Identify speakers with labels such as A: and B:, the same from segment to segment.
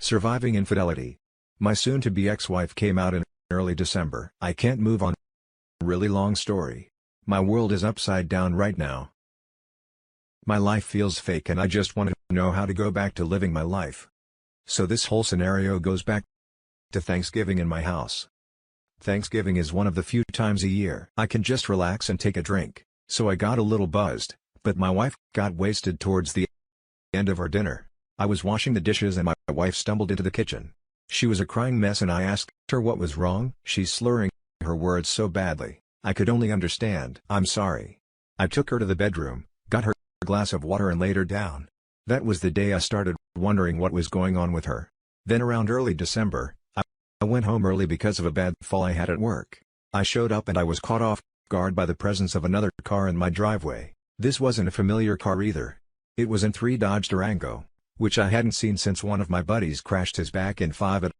A: Surviving infidelity. My soon-to-be ex-wife came out in early December. I can't move on. Really long story. My world is upside down right now. My life feels fake and I just want to know how to go back to living my life. So this whole scenario goes back to Thanksgiving in my house. Thanksgiving is one of the few times a year I can just relax and take a drink, so I got a little buzzed, but my wife got wasted towards the end of our dinner. I was washing the dishes and my wife stumbled into the kitchen. She was a crying mess and I asked her what was wrong. She's slurring her words so badly, I could only understand, "I'm sorry." I took her to the bedroom, got her a glass of water and laid her down. That was the day I started wondering what was going on with her. Then around early December, I went home early because of a bad fall I had at work. I showed up and I was caught off guard by the presence of another car in my driveway. This wasn't a familiar car either. It was a '3 Dodge Durango, which I hadn't seen since one of my buddies crashed his back in 5 at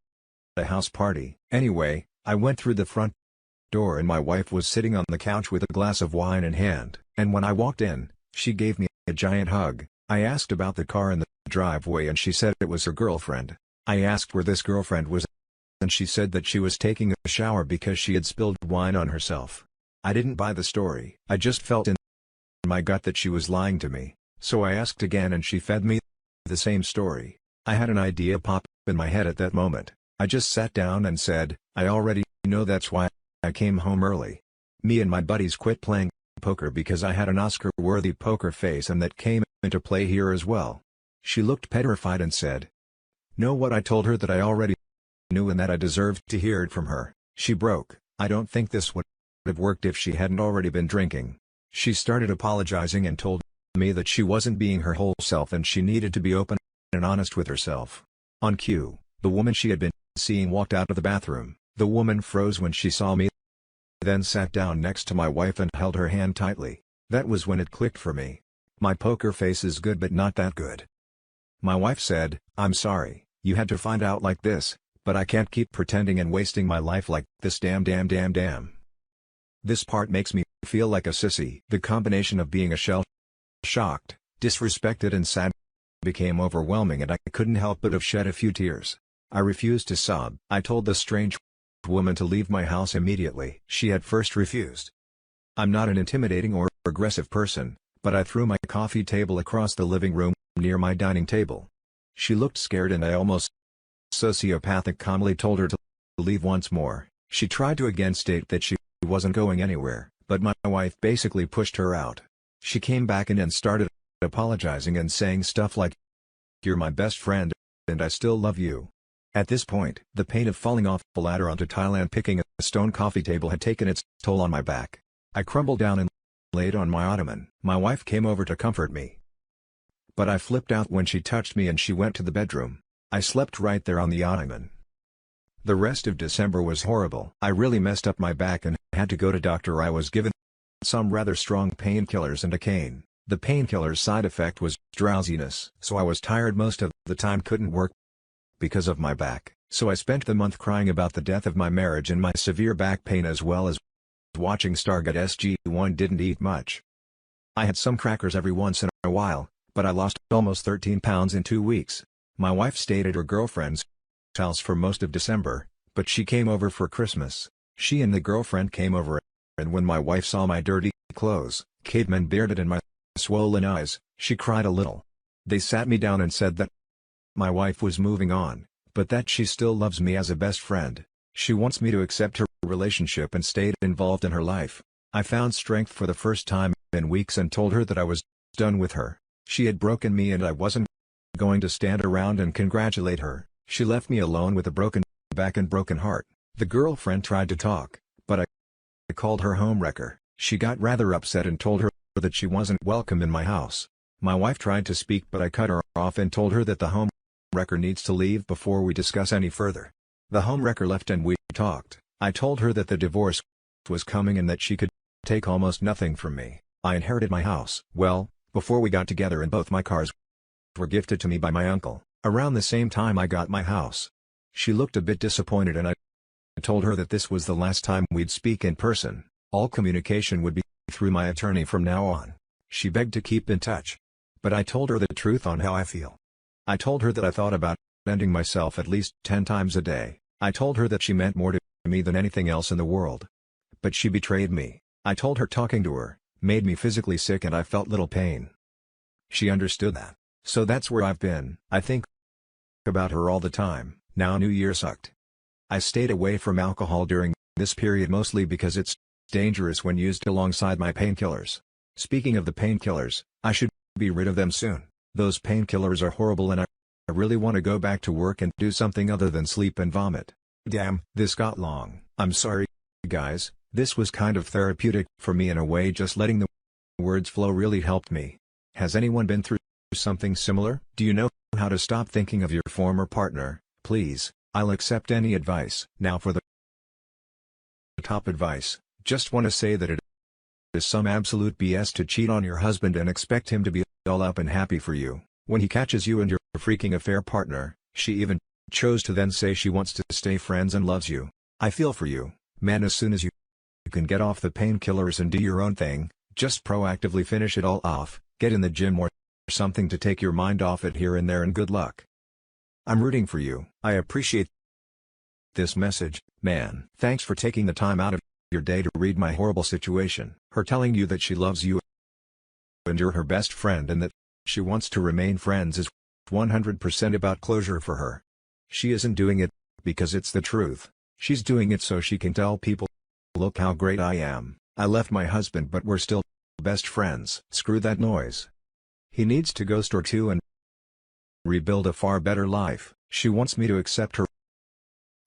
A: a house party. Anyway, I went through the front door and my wife was sitting on the couch with a glass of wine in hand, and when I walked in, she gave me a giant hug. I asked about the car in the driveway and she said it was her girlfriend. I asked where this girlfriend was and she said that she was taking a shower because she had spilled wine on herself. I didn't buy the story. I just felt in my gut that she was lying to me, so I asked again and she fed me the same story. I had an idea pop in my head at that moment. I just sat down and said, "I already know that's why I came home early." Me and my buddies quit playing poker because I had an Oscar-worthy poker face and that came into play here as well. She looked petrified and said, "Know what?" I told her that I already knew and that I deserved to hear it from her. She broke. I don't think this would have worked if she hadn't already been drinking. She started apologizing and told me that she wasn't being her whole self and she needed to be open and honest with herself. On cue, the woman she had been seeing walked out of the bathroom. The woman froze when she saw me, then sat down next to my wife and held her hand tightly. That was when it clicked for me. My poker face is good but not that good. My wife said, "I'm sorry, you had to find out like this, but I can't keep pretending and wasting my life like this, damn. This part makes me feel like a sissy." The combination of being shocked, disrespected and sad became overwhelming and I couldn't help but have shed a few tears. I refused to sob. I told the strange woman to leave my house immediately. She at first refused. I'm not an intimidating or aggressive person, but I threw my coffee table across the living room, near my dining table. She looked scared and I almost sociopathic calmly told her to leave once more. She tried to again state that she wasn't going anywhere, but my wife basically pushed her out. She came back in and started apologizing and saying stuff like, "You're my best friend, and I still love you." At this point, the pain of falling off the ladder onto Thailand picking a stone coffee table had taken its toll on my back. I crumbled down and laid on my ottoman. My wife came over to comfort me, but I flipped out when she touched me and she went to the bedroom. I slept right there on the ottoman. The rest of December was horrible. I really messed up my back and had to go to doctor. I was given some rather strong painkillers and a cane. The painkiller's side effect was drowsiness, so I was tired most of the time, couldn't work because of my back. So I spent the month crying about the death of my marriage and my severe back pain as well as watching Stargate SG-1. Didn't eat much. I had some crackers every once in a while, but I lost almost 13 pounds in 2 weeks. My wife stayed at her girlfriend's house for most of December, but she came over for Christmas. She and the girlfriend came over, and when my wife saw my dirty clothes, caveman bearded and my swollen eyes, she cried a little. They sat me down and said that my wife was moving on, but that she still loves me as a best friend. She wants me to accept her relationship and stay involved in her life. I found strength for the first time in weeks and told her that I was done with her. She had broken me and I wasn't going to stand around and congratulate her. She left me alone with a broken back and broken heart. The girlfriend tried to talk, but I called her homewrecker. She got rather upset and told her that she wasn't welcome in my house. My wife tried to speak but I cut her off and told her that the homewrecker needs to leave before we discuss any further. The homewrecker left and we talked. I told her that the divorce was coming and that she could take almost nothing from me. I inherited my house. Well, before we got together and both my cars were gifted to me by my uncle. Around the same time I got my house. She looked a bit disappointed and I told her that this was the last time we'd speak in person. All communication would be through my attorney from now on. She begged to keep in touch, but I told her the truth on how I feel. I told her that I thought about ending myself at least 10 times a day. I told her that she meant more to me than anything else in the world. But she betrayed me. I told her talking to her made me physically sick and I felt little pain. She understood that. So that's where I've been. I think about her all the time. Now New Year sucked. I stayed away from alcohol during this period mostly because it's dangerous when used alongside my painkillers. Speaking of the painkillers, I should be rid of them soon. Those painkillers are horrible and I really want to go back to work and do something other than sleep and vomit. Damn, this got long. I'm sorry, guys. This was kind of therapeutic for me in a way. Just letting the words flow really helped me. Has anyone been through something similar? Do you know how to stop thinking of your former partner? Please, I'll accept any advice. Now for the top advice. Just want to say that it is some absolute BS to cheat on your husband and expect him to be all up and happy for you. When he catches you and your freaking affair partner, she even chose to then say she wants to stay friends and loves you. I feel for you, man. As soon as you can get off the painkillers and do your own thing, just proactively finish it all off, get in the gym or something to take your mind off it here and there, and good luck. I'm rooting for you. I appreciate this message, man. Thanks for taking the time out of your day to read my horrible situation. Her telling you that she loves you and you're her best friend and that she wants to remain friends is 100% about closure for her. She isn't doing it because it's the truth. She's doing it so she can tell people, look how great I am. I left my husband but we're still best friends. Screw that noise. He needs to ghost her too and rebuild a far better life. She wants me to accept her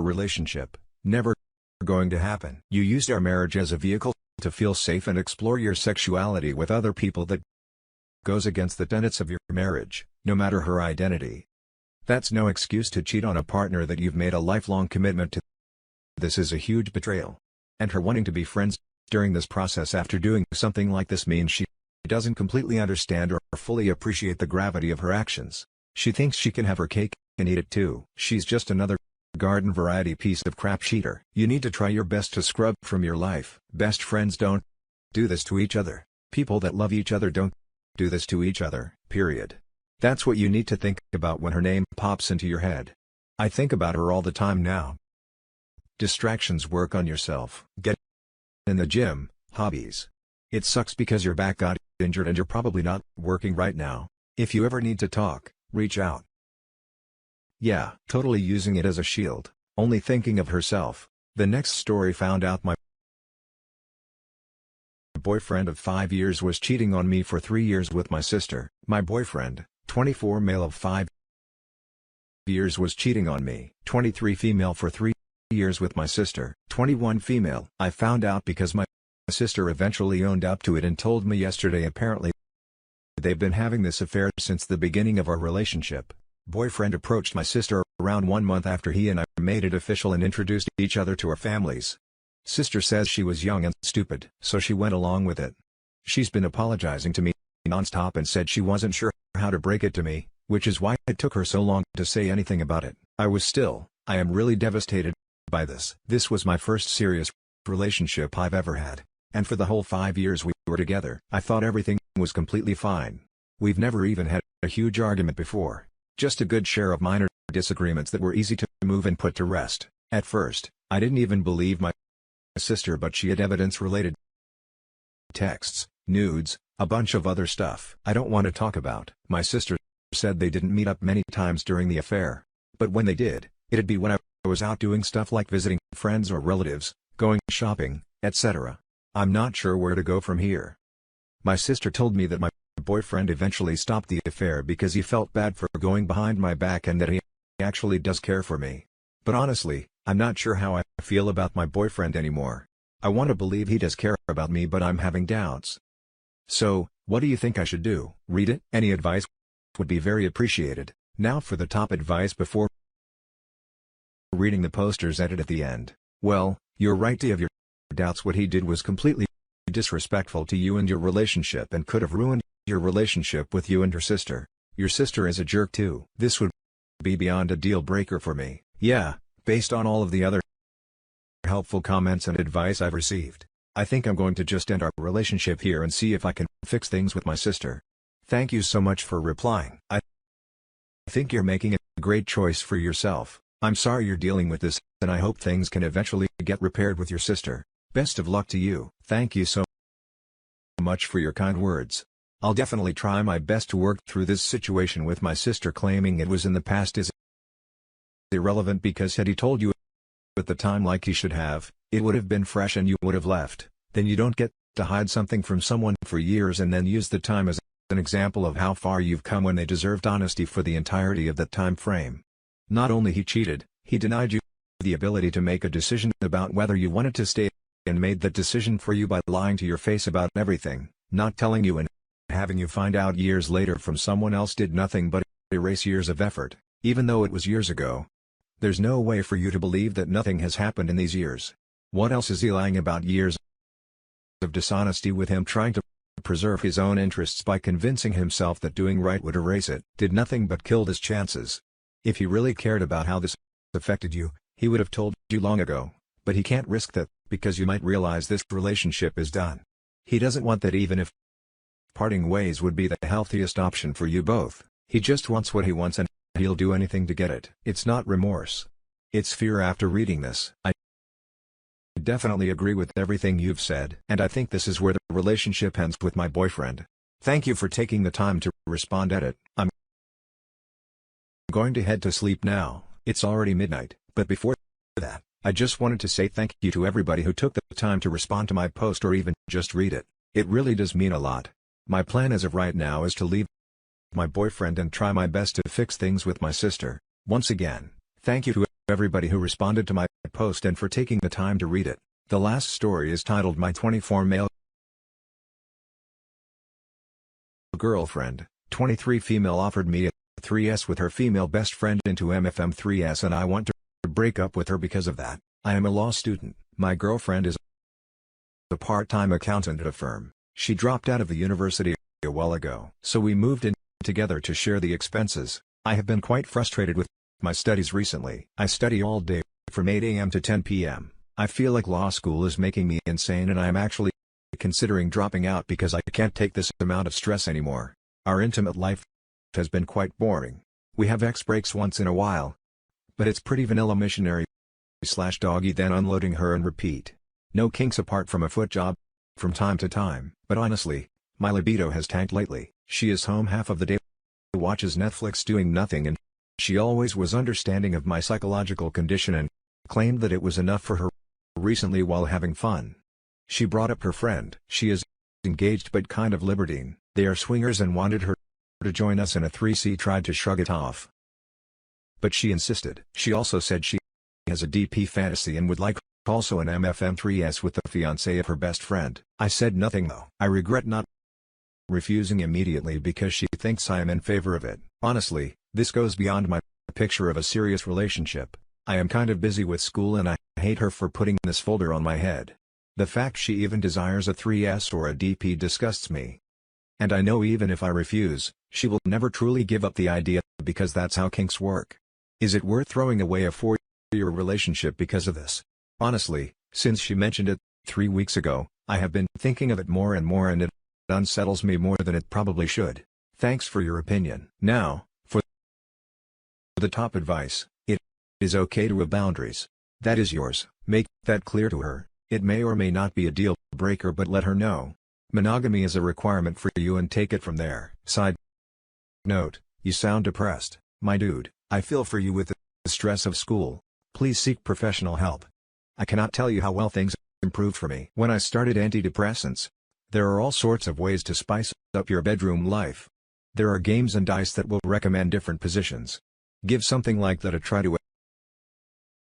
A: relationship. Never going to happen. You used our marriage as a vehicle to feel safe and explore your sexuality with other people. That goes against the tenets of your marriage, no matter her identity. That's no excuse to cheat on a partner that you've made a lifelong commitment to. This is a huge betrayal. And her wanting to be friends during this process after doing something like this means she doesn't completely understand or fully appreciate the gravity of her actions. She thinks she can have her cake and eat it too. She's just another garden variety piece of crap cheater. You need to try your best to scrub from your life. Best friends don't do this to each other. People that love each other don't do this to each other, period. That's what you need to think about when her name pops into your head. I think about her all the time now. Distractions. Work on yourself. Get in the gym. Hobbies. It sucks because your back got injured and you're probably not working right now. If you ever need to talk, reach out. Yeah, totally using it as a shield, only thinking of herself. The next story. Found out my boyfriend of 5 years was cheating on me for 3 years with my sister. My boyfriend, 24 male of 5 years, was cheating on me. 23 female for 3 years with my sister. 21 female. I found out because my sister eventually owned up to it and told me yesterday. Apparently they've been having this affair since the beginning of our relationship. Boyfriend approached my sister around 1 month after he and I made it official and introduced each other to our families. Sister says she was young and stupid, so she went along with it. She's been apologizing to me non-stop and said she wasn't sure how to break it to me, which is why it took her so long to say anything about it. I am really devastated by this. This was my first serious relationship I've ever had, and for the whole 5 years we were together, I thought everything was completely fine. We've never even had a huge argument before. Just a good share of minor disagreements that were easy to move and put to rest. At first, I didn't even believe my sister, but she had evidence-related texts, nudes, a bunch of other stuff I don't want to talk about. My sister said they didn't meet up many times during the affair, but when they did, it'd be when I was out doing stuff like visiting friends or relatives, going shopping, etc. I'm not sure where to go from here. My sister told me that my boyfriend eventually stopped the affair because he felt bad for going behind my back and that he actually does care for me. But honestly, I'm not sure how I feel about my boyfriend anymore. I want to believe he does care about me, but I'm having doubts. So, what do you think I should do? Read it? Any advice would be very appreciated. Now for the top advice before reading the poster's edit at the end. Well, you're right to have your doubts. What he did was completely disrespectful to you and your relationship and could have ruined your relationship with you and your sister. Your sister is a jerk too. This would be beyond a deal breaker for me. Yeah, based on all of the other helpful comments and advice I've received, I think I'm going to just end our relationship here and see if I can fix things with my sister. Thank you so much for replying. I think you're making a great choice for yourself. I'm sorry you're dealing with this, and I hope things can eventually get repaired with your sister. Best of luck to you. Thank you so much for your kind words. I'll definitely try my best to work through this situation with my sister. Claiming it was in the past is irrelevant, because had he told you at the time like he should have, it would have been fresh and you would have left. Then you don't get to hide something from someone for years and then use the time as an example of how far you've come, when they deserved honesty for the entirety of that time frame. Not only he cheated, he denied you the ability to make a decision about whether you wanted to stay, and made that decision for you by lying to your face about everything, not telling you, and having you find out years later from someone else did nothing but erase years of effort, even though it was years ago. There's no way for you to believe that nothing has happened in these years. What else is he lying about? Years of dishonesty, with him trying to preserve his own interests by convincing himself that doing right would erase it, did nothing but killed his chances. If he really cared about how this affected you, he would have told you long ago, but he can't risk that, because you might realize this relationship is done. He doesn't want that, even if parting ways would be the healthiest option for you both. He just wants what he wants, and he'll do anything to get it. It's not remorse. It's fear. After reading this, I definitely agree with everything you've said, and I think this is where the relationship ends with my boyfriend. Thank you for taking the time to respond. Edit. I'm going to head to sleep now. It's already midnight, but before that, I just wanted to say thank you to everybody who took the time to respond to my post or even just read it. It really does mean a lot. My plan as of right now is to leave my boyfriend and try my best to fix things with my sister. Once again, thank you to everybody who responded to my post and for taking the time to read it. The last story is titled "My 24 Male Girlfriend, 23 Female Offered Me a 3S with her female best friend into MFM 3S, and I want to break up with her because of that. I am a law student. My girlfriend is a part-time accountant at a firm. She dropped out of the university a while ago, so we moved in together to share the expenses. I have been quite frustrated with my studies recently. I study all day from 8 a.m. to 10 p.m. I feel like law school is making me insane, and I am actually considering dropping out because I can't take this amount of stress anymore. Our intimate life has been quite boring. We have X breaks once in a while, but it's pretty vanilla, missionary/doggy, then unloading her and repeat. No kinks apart from a foot job from time to time. But honestly, my libido has tanked lately. She is home half of the day, watches Netflix doing nothing, and she always was understanding of my psychological condition and claimed that it was enough for her recently while having fun. She brought up her friend. She is engaged but kind of libertine. They are swingers and wanted her to join us in a 3C. Tried to shrug it off, but she insisted. She also said she has a DP fantasy and would like also an MFM3S with the fiancé of her best friend. I said nothing though. I regret not refusing immediately because she thinks I am in favor of it. Honestly, this goes beyond my picture of a serious relationship. I am kind of busy with school and I hate her for putting this folder on my head. The fact she even desires a 3S or a DP disgusts me. And I know even if I refuse, she will never truly give up the idea, because that's how kinks work. Is it worth throwing away a 4-year relationship because of this? Honestly, since she mentioned it 3 weeks ago, I have been thinking of it more and more, and it unsettles me more than it probably should. Thanks for your opinion. Now, for the top advice: it is okay to have boundaries. That is yours. Make that clear to her. It may or may not be a deal breaker, but let her know. Monogamy is a requirement for you, and take it from there. Side note: you sound depressed. My dude, I feel for you with the stress of school. Please seek professional help. I cannot tell you how well things improved for me when I started antidepressants. There are all sorts of ways to spice up your bedroom life. There are games and dice that will recommend different positions. Give something like that a try to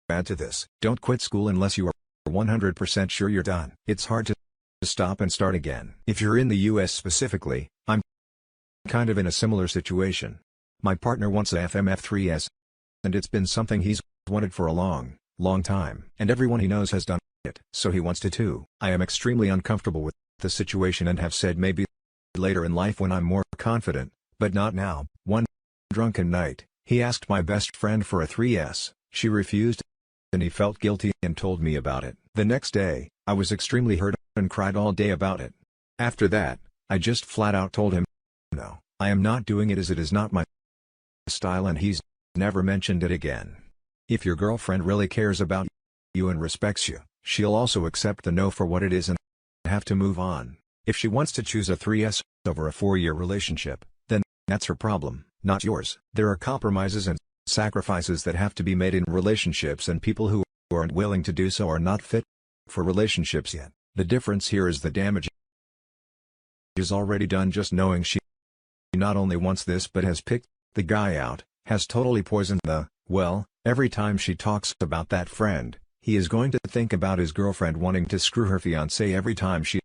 A: add to this. Don't quit school unless you are 100% sure you're done. It's hard to stop and start again. If you're in the US specifically, I'm kind of in a similar situation. My partner wants a FMF3S, and it's been something he's wanted for a long time, and everyone he knows has done it, so he wants to too. I am extremely uncomfortable with the situation and have said maybe later in life when I'm more confident, but not now. One drunken night, he asked my best friend for a 3S, she refused, and he felt guilty and told me about it. The next day, I was extremely hurt and cried all day about it. After that, I just flat out told him, no, I am not doing it as it is not my style and he's never mentioned it again. If your girlfriend really cares about you and respects you, she'll also accept the no for what it is and have to move on. If she wants to choose a 3S over a 4-year relationship, then that's her problem, not yours. There are compromises and sacrifices that have to be made in relationships, and people who aren't willing to do so are not fit for relationships yet. The difference here is the damage is already done. Just knowing she not only wants this but has picked the guy out, has totally poisoned the, well, every time she talks about that friend, he is going to think about his girlfriend wanting to screw her fiancé. Every time she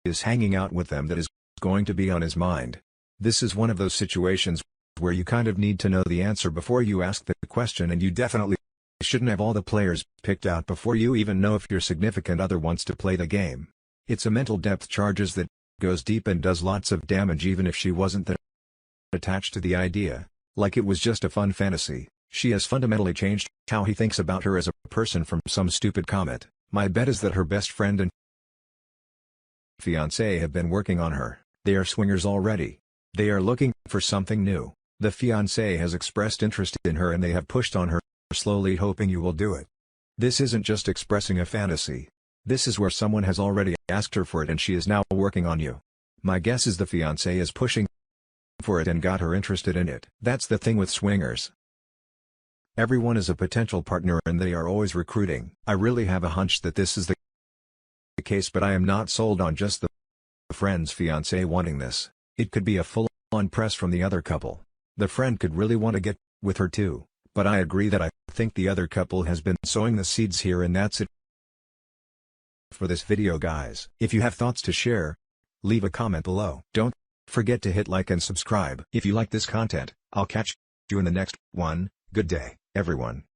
A: is hanging out with them, that is going to be on his mind. This is one of those situations where you kind of need to know the answer before you ask the question, and you definitely shouldn't have all the players picked out before you even know if your significant other wants to play the game. It's a mental depth charges that goes deep and does lots of damage. Even if she wasn't that attached to the idea, like it was just a fun fantasy, she has fundamentally changed how he thinks about her as a person from some stupid comment. My bet is that her best friend and fiancé have been working on her. They are swingers already. They are looking for something new. The fiancé has expressed interest in her and they have pushed on her, slowly hoping you will do it. This isn't just expressing a fantasy. This is where someone has already asked her for it and she is now working on you. My guess is the fiancé is pushing for it and got her interested in it. That's the thing with swingers. Everyone is a potential partner and they are always recruiting. I really have a hunch that this is the case, but I am not sold on just the friend's fiancé wanting this. It could be a full-on press from the other couple. The friend could really want to get with her too, but I agree that I think the other couple has been sowing the seeds here, and that's it for this video, guys. If you have thoughts to share, leave a comment below. Don't forget to hit like and subscribe. If you like this content, I'll catch you in the next one. Good day, everyone.